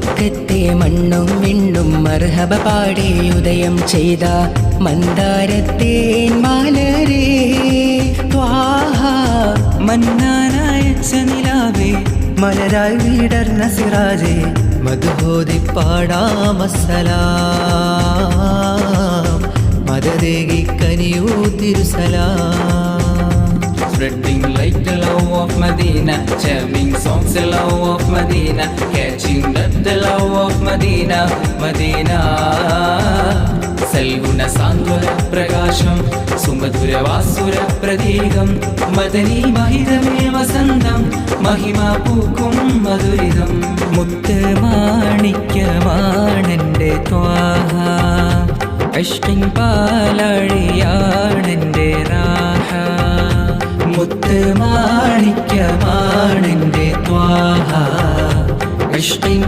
മക്കത്തെ മണ്ണും വിണ്ണും മർഹബ പാടി ഉദയം ചെയ്ത മന്ദാരത്തേൻ മാലരേ ത്വാഹ മന്നാനായച്ച നിലാവേ മലരായി വിടർന്ന സിറാജേ മധുഹോതി പാടാമസ്സലാം മദദേകി കനിയൂ തിരുസലാം. Spreading like the love of Medina, jamming songs the love of Medina, catching up the love of Medina, Medina. സൽഗുണ സാന്ത്വന പ്രകാശം സുമധുര വാസുര പ്രതീകം മദനി മഹിതമേ വസന്തം മഹിമ പൂക്കും മധുരിതം. മുത്ത് മാണിക്യമാണെൻ്റെ ത്വാഹ അഷ്കിൻ പാലാഴിയാണെൻ്റെ റാഹ. മുത്ത് മാണിക്യമാണെൻ്റെ ത്വാഹ ഇഷ്കിൻ